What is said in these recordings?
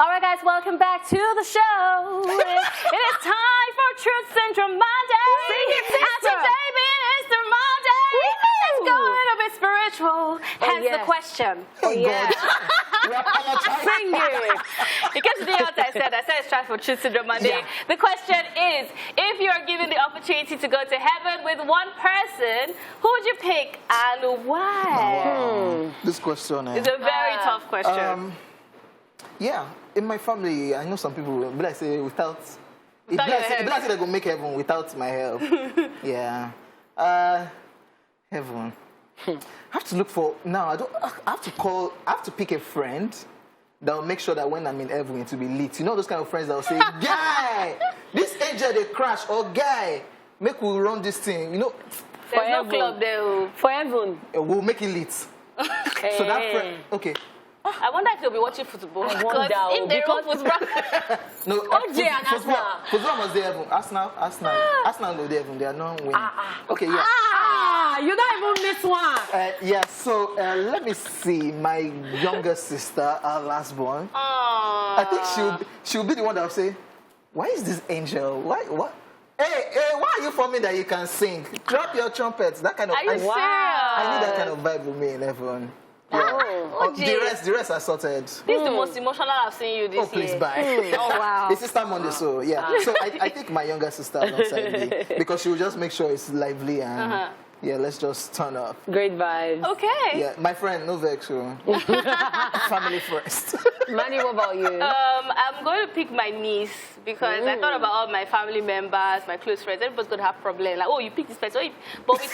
All right, guys, welcome back to the show. It is time for Truth Syndrome Monday. And today being Easter Monday, let's go a little bit spiritual. Hence the question. Oh, yeah. Sing it. In case you didn't hear what I said it's time for Truth Syndrome Monday. Yeah. The question is, if you are given the opportunity to go to heaven with one person, who would you pick and why? Wow. This question It's a very tough question. Yeah, in my family, I know some people, but I say without your help. But I say they go make heaven without my help. Yeah. Heaven. I have to look for, now I have to pick a friend that will make sure that when I'm in heaven it will be lit. You know those kind of friends that will say, guy, this angel they crash, or guy, make we run this thing. You know, There's no club there. For heaven. We'll make it lit. So that friend, okay. I wonder if they'll be watching football. I wonder, Because if they run football, No, OJ and Arsenal. Football must be heaven. Arsenal go there heaven. They are not winning. Okay, yeah. You don't even miss one. Yeah, so let me see. My younger sister, our last born. I think she'll be the one that will say, why is this angel? What? Hey, why are you forming that you can sing? Drop your trumpets. That kind of. Are you serious? I need that kind of vibe with me in everyone. Yeah. The rest are sorted. This is the most emotional I've seen you this year. Oh, please, bye. Oh, wow. It's Sister Monday, so yeah. So I think my younger sister alongside me, because she will just make sure it's lively and yeah, let's just turn up. Great vibes. Okay. Yeah, my friend, no vex. Family first. Manny, what about you? I'm going to pick my niece because I thought about all my family members, my close friends. Everybody's going to have problems. Like, oh, you picked this person. But with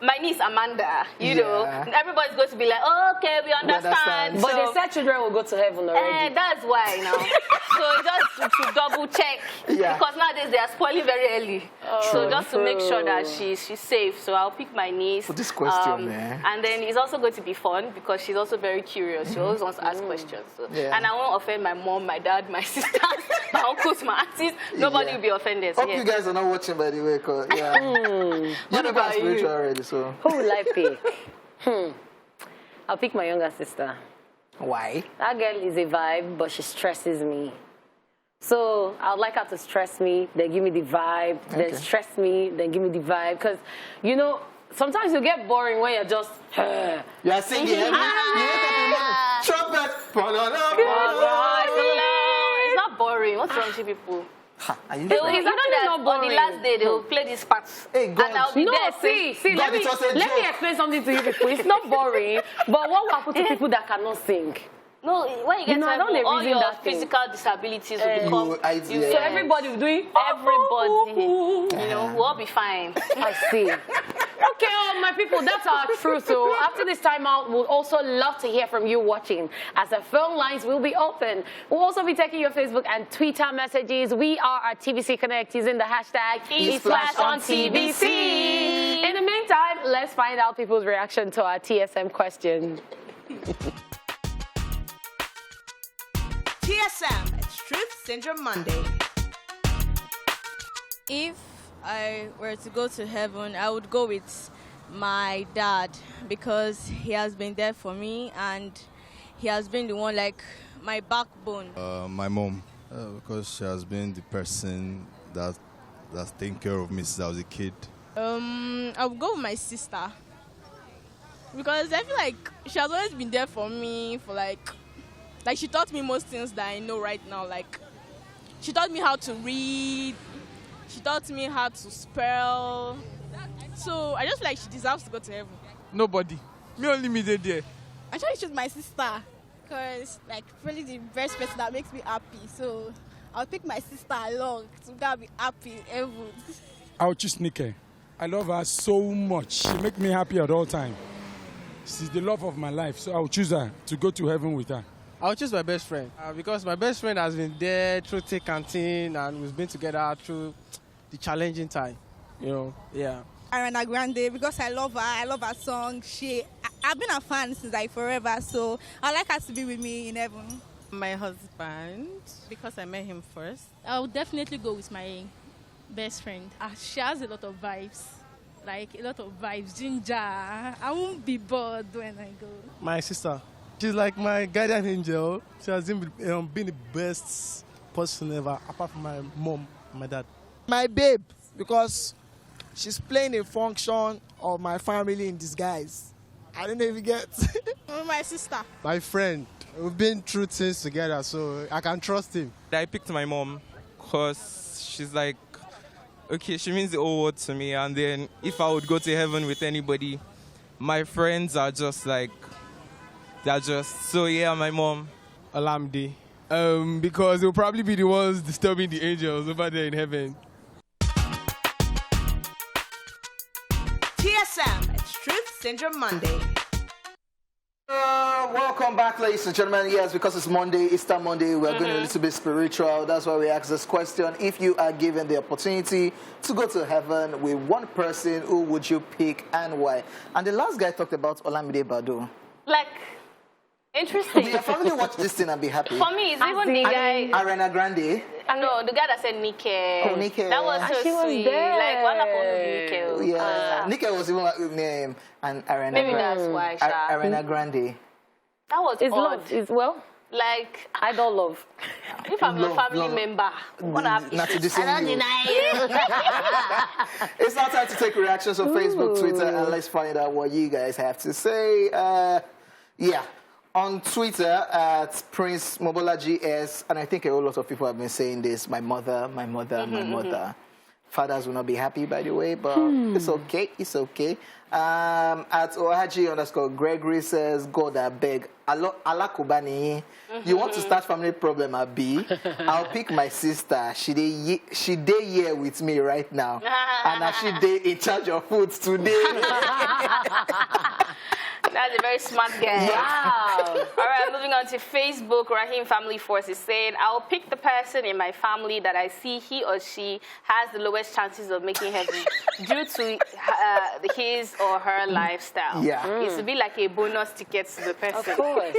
my niece Amanda, you know, everybody's going to be like, oh, okay, we understand. But they said children will go to heaven already. That's why now. So just to double check. Yeah. Because nowadays they are spoiling very early. So just to make sure that she's safe. So I'll pick my niece. For this question, and then it's also going to be fun because she's also very curious. She always wants to ask questions. So. And I won't offend my mom, my dad, my sisters, my uncles, my aunties. Nobody will be offended. Hope you guys are not watching, by the way. Cause, you know about spiritual already, so. Who will I pick? I'll pick my younger sister. Why? That girl is a vibe, but she stresses me. So I would like her to stress me, then give me the vibe, then stress me, then give me the vibe. Because, you know, sometimes you get boring when you're just... You are singing every... Trumpet! It's not boring. What's wrong with you people? Are you You know that on the last day, they will play these parts. Hey, God. And I'll be there. See, let me explain something to you people. It's not boring, but what will happen to people that cannot sing? No, when you get to heaven, all your physical disabilities will become... So everybody will do it? Everybody, you know, we'll all be fine. I see. Okay, my people, that's our truth. So after this time out, we'll also love to hear from you watching, as the phone lines will be open. We'll also be taking your Facebook and Twitter messages. We are at TVC Connect using the hashtag #ESplash_on_TVC. In the meantime, let's find out people's reaction to our TSM question. TSM, it's Truth Syndrome Monday. If I were to go to heaven, I would go with my dad because he has been there for me and he has been the one, like, my backbone. My mom, because she has been the person that's taken care of me since I was a kid. I would go with my sister because I feel like she has always been there for me for like she taught me most things that I know right now. Like, she taught me how to read. She taught me how to spell. So I just feel like she deserves to go to heaven. Nobody. Me only me there. I try to choose my sister because, like, really the best person that makes me happy. So I'll pick my sister along so that I'll be happy in heaven. I'll choose Nike. I love her so much. She makes me happy at all times. She's the love of my life, so I'll choose her to go to heaven with her. I'll choose my best friend because my best friend has been there through thick and thin, and we've been together through the challenging time. You know, yeah. Ariana Grande, because I love her song. I've been a fan since like forever, so I'd like her to be with me in heaven. My husband, because I met him first. I would definitely go with my best friend. She has a lot of vibes, ginger. I won't be bored when I go. My sister. She's like my guardian angel. She has been the best person ever, apart from my mom and my dad. My babe, because she's playing a function of my family in disguise. I don't know if you get. My sister. My friend. We've been through things together, so I can trust him. I picked my mom because she's like, okay, she means the whole world to me. And then if I would go to heaven with anybody, my friends are just like, they're just, so yeah, my mom. Olamide. Because they'll probably be the ones disturbing the angels over there in heaven. TSM, it's Truth Syndrome Monday. Welcome back, ladies and gentlemen. Yes, because it's Monday, Easter Monday, we're going a little bit spiritual. That's why we ask this question. If you are given the opportunity to go to heaven with one person, who would you pick and why? And the last guy talked about Olamide Bado. Like, interesting. Will your family watch this thing and be happy? For me, it's even the guy. Ariana Grande. No, the guy that said Nike. Oh, Nike. That was so she was sweet. there. Like, what happened to Nike? Yeah, Nike was even like name and Ariana. Maybe that's why. Sha. Ariana Grande. That was It's odd. love. It's well. Like, I don't love. if I'm a family member, what have Not to issues? disown I don't you. deny you. It's now time to take reactions on Facebook, Twitter, and let's find out what you guys have to say. Yeah, on Twitter at Prince Mobola GS, and I think a whole lot of people have been saying this. My mother, my mother, my mother. Fathers will not be happy, by the way, but it's okay. It's okay. At Ohaji_Gregory says, God, I beg. Allah Kubani, you want to start family problem, Abi? I'll pick my sister. She day here with me right now. And she day in charge of food today. That's a very smart guy. Wow. All right, moving on to Facebook. Rahim Family Force is saying, I'll pick the person in my family that I see he or she has the lowest chances of making heaven due to his or her lifestyle. Yeah. It's to be like a bonus ticket to the person. Of course.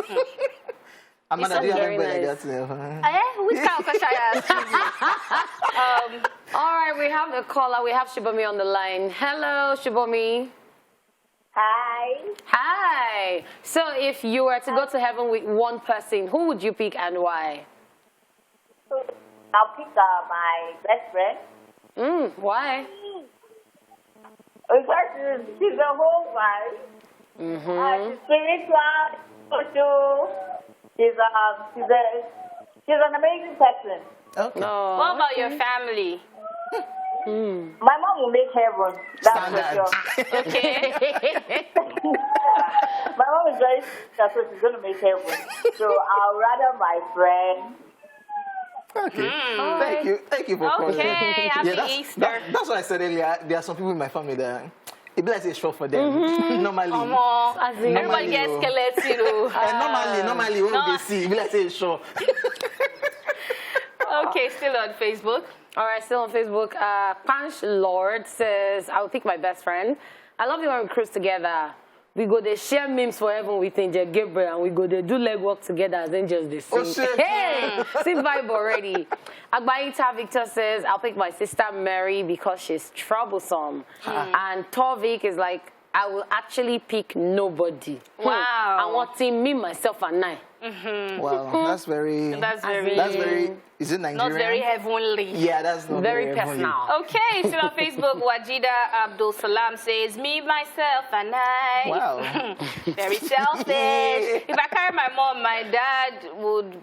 Amanda, do you have very anybody nice. like that? Which kind of question are you asking me? All right, we have a caller. We have Shibomi on the line. Hello, Shibomi. Hi. Hi. So if you were to go to heaven with one person, who would you pick and why? I'll pick my best friend. Why? Because she's a whole wife. She's spiritual, social. She's an amazing person. Okay. What about your family? My mom will make heaven. That's for sure. Okay. My mom is very spiritual, so she's going to make heaven. So I'll rather my friend. Okay. Thank you for calling. Okay, happy Easter. That's what I said earlier. There are some people in my family that it be like it's short for them. Normally. Everybody gets skeletons, you know. Normally when they see, it be like it's short. Okay, still on Facebook. All right, still on Facebook. Punch Lord says, I'll pick my best friend. I love it when we cruise together. We go there share memes for heaven with Angel Gabriel, and we go there do leg work together as angels they sing. Oh, shit. Hey, see vibe already. Agbaita Victor says, I'll pick my sister Mary because she's troublesome. And Torvik is like, I will actually pick nobody. Wow. I want to me, myself, and I. Wow, that's very. Is it Nigerian? Not very heavenly. Yeah, that's not Very heavenly. personal. Okay, still on Facebook, Wajida Abdul Salam says, me, myself, and I. Wow. Very selfish. If I carry my mom, my dad would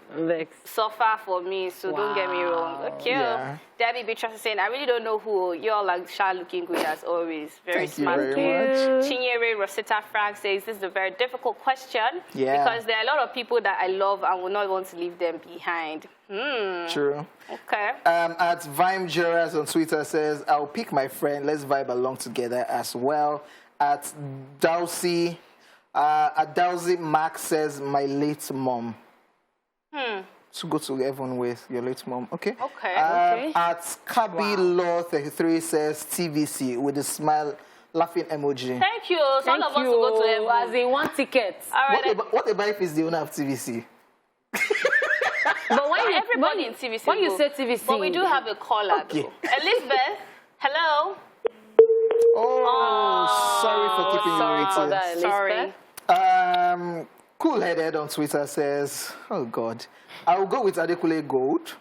suffer for me, so don't get me wrong. Okay. Yeah. Debbie Beatrice is saying, I really don't know who. You're like shy looking good as always. Very Thank you smart. very much. Chinyere Rosetta Frank says, this is a very difficult question. Yeah. Because there are a lot of people that I love and will not want to leave them behind. True. Okay. At Vime Geras on Twitter says, I'll pick my friend. Let's vibe along together as well. At Dowsy Max says, my late mom. To go to heaven with your late mom. Okay. Okay. At Kabi Law 33 says, TVC with a smile, laughing emoji. Thank you. Some of us will go to heaven. As in one ticket. All right. What about if it's the owner of TVC? But when everybody in TVC. When you go. say TVC, but we do have a caller. Okay. Though. Elizabeth, hello. Sorry for keeping you waiting. for that, Sorry. Cool-headed on Twitter says, oh God, I will go with Adekule Gold.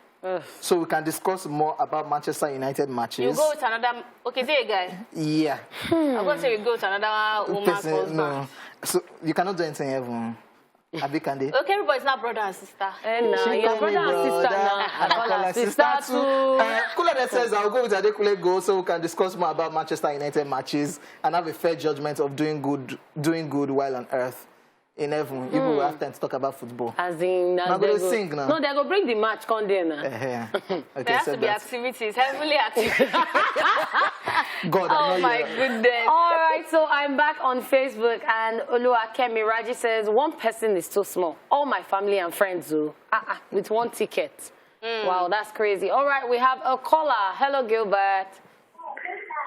So we can discuss more about Manchester United matches. You go with another... Okay, say a guy. Yeah. I'm going to say you go with another woman's husband. No. So you cannot do anything ever. Abi Kande. Okay, everybody's not brother and sister. No, you're brother and sister now. I call her sister too. Cool-headed says, I'll go with Adekule Gold so we can discuss more about Manchester United matches and have a fair judgment of doing good while on earth. In heaven, you will have time to talk about football. As in, now go sing now. No, they're going to bring the match, come there now. Okay, there has to be activities, heavily activities. God, oh my goodness. All right, so I'm back on Facebook, and Oluwakemi Raji says, one person is too small. All my family and friends do. With one ticket. Wow, that's crazy. All right, we have a caller. Hello, Gilbert.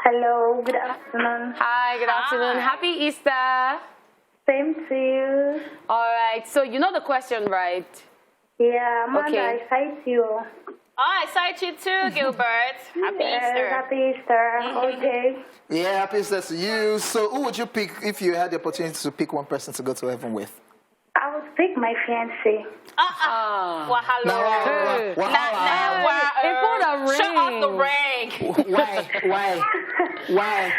Hello, good afternoon. Hi, good afternoon. Happy Easter. Same to you. All right, so you know the question, right? Yeah, Amanda, okay. I cite you. Oh, I cite you too, Gilbert. Happy Easter. Happy Easter. Okay. Yeah, happy Easter to you. So who would you pick if you had the opportunity to pick one person to go to heaven with? I would pick my fiancé. Wahala. Show off the ring. Why?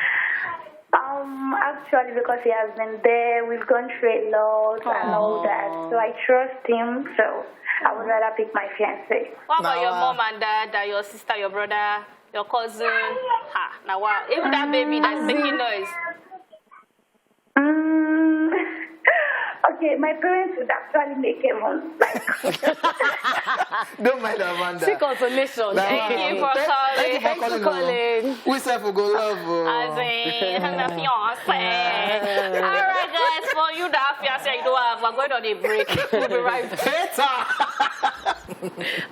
Actually, because he has been there, we've gone through a lot and all that. So I trust him, so I would rather pick my fiancé. What about your mom and dad, your sister, your brother, your cousin? Now wow. Even that baby that's making noise. Okay, my parents would actually make him on. Don't mind Amanda. See consolation. Thank you for calling. Thanks for calling. We say for go love. As in, I'm fiance. All right, guys, for you that fiance you don't have, we're going on a break. We'll be right back.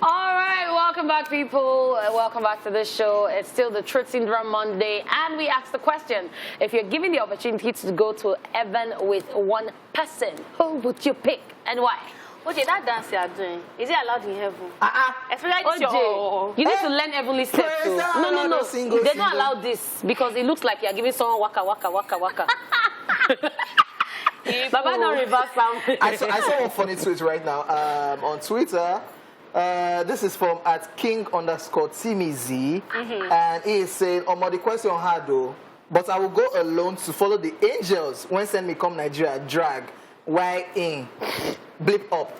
All right, welcome back, people. Welcome back to this show. It's still the Truth Syndrome Monday, and we asked the question: if you're given the opportunity to go to heaven with one person, who would you pick and why? Okay, that dance you are doing, is it allowed in heaven? Especially you need to learn heavenly steps too. No. They don't allow this because it looks like you're giving someone waka. Baba don't reverse sound. I saw one funny tweet right now on Twitter. This is from @king_timiz, and he is saying, the question hard though, but I will go alone to follow the angels when send me come Nigeria drag. Why in blip up?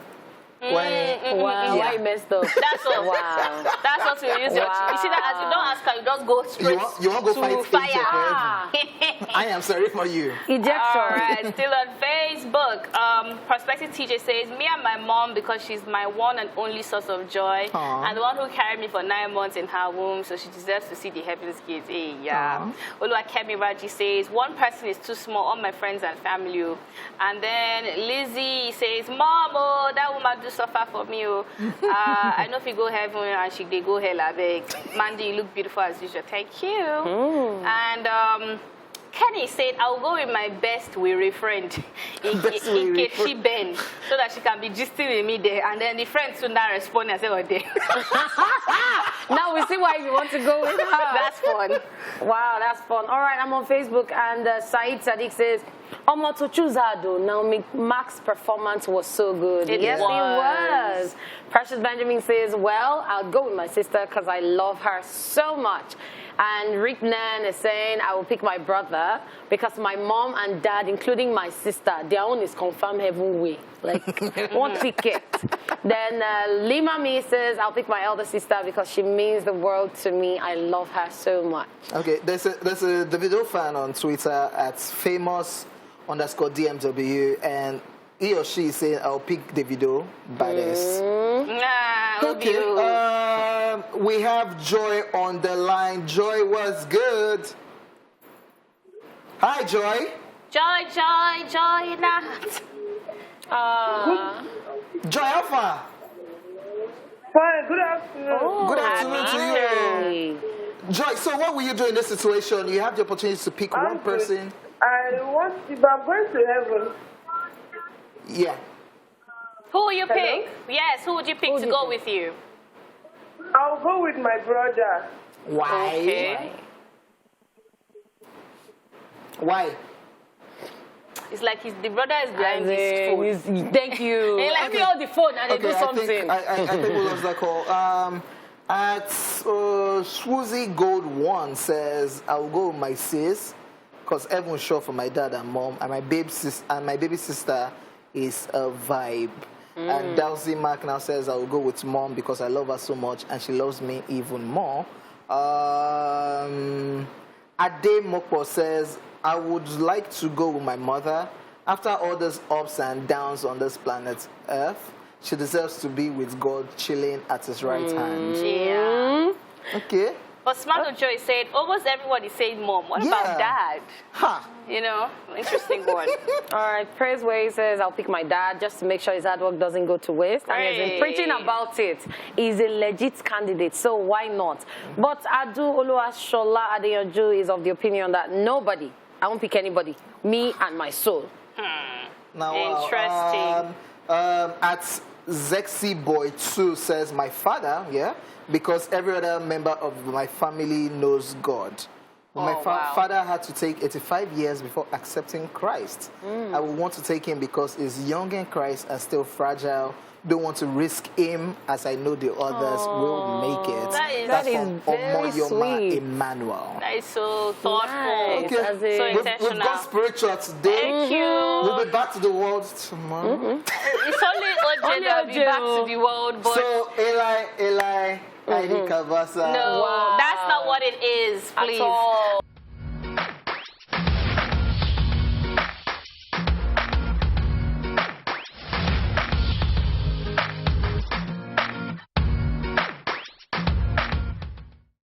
Why you messed up? That's what. Wow. That's what you use your. You see that as you don't ask her, you just go straight. You want to go fight fire. I am sorry for you. Ejection. All right, still on Facebook. Prospective TJ says, me and my mom, because she's my one and only source of joy, and the one who carried me for 9 months in her womb, so she deserves to see the heavens gates. Hey, yeah. Oluwakemi Raji says, one person is too small, all my friends and family. And then Lizzie says, Mom, that woman do suffer for me. I know if you go heaven and they go hell, I beg. Mandy, you look beautiful as usual. Thank you. And Kenny said, I'll go with my best weary friend, Nkechi Ben, so that she can be gisting with me there. And then the friend soon now respond and say, oh, there. Now we see why you want to go with her. That's fun. Wow, that's fun. All right, I'm on Facebook, and Saeed Sadiq says, to choose her though. Now, Mark's performance was so good. Yes, it was. Precious Benjamin says, well, I'll go with my sister because I love her so much. And Rick Nan is saying, I will pick my brother because my mom and dad, including my sister, their own is confirmed heaven way. Like, one ticket. Then Lima Me says, I'll pick my elder sister because she means the world to me. I love her so much. Okay, there's a Davido fan on Twitter @famous_DMW, and he or she is saying, I'll pick Davido by this. Okay, we have Joy on the line. Joy, what's good? Hi, Joy. Joy not. Joy, how far? Hi, good afternoon. Good afternoon to you. Joy, so what will you do in this situation? You have the opportunity to pick one person. I want to, but I'm going to heaven. Yeah. Who will you pick? Yes, who would you pick to go with you? I'll go with my brother. Why? Okay. Why? It's like the brother is behind his phone. Thank you. Let me hold the phone and they do something. I think what was that called? At Swoozy Gold 1 says, I will go with my sis because everyone's short for my dad and mom, and my baby sister is a vibe. And Dowsy Mark now says, I will go with mom because I love her so much and she loves me even more. Ade Mokpo says, I would like to go with my mother. After all those ups and downs on this planet Earth, she deserves to be with God, chilling at his right hand. Yeah. Okay. But Smart Joy said, almost everybody said mom. What about dad? Ha. You know, interesting one. All right, Praise Way says, I'll pick my dad just to make sure his hard work doesn't go to waste. And he's been preaching about it. He's a legit candidate, so why not? But Adu Oluwashola Adeyanju is of the opinion that nobody, I won't pick anybody, me and my soul. Now, interesting. At Zexy Boy 2 says, my father, because every other member of my family knows God. My father had to take 85 years before accepting Christ. I would want to take him because he's young in Christ and still fragile. Don't want to risk him as I know the others will make it. That's from very sweet. Emmanuel. That is so thoughtful. Nice. Okay. So intentional. We've got spiritual today. Thank you. We'll be back to the world tomorrow. It's only OJ that will be back to the world, but... So, Eli, Heidi Kavasa. No, that's not what it is, please. At all.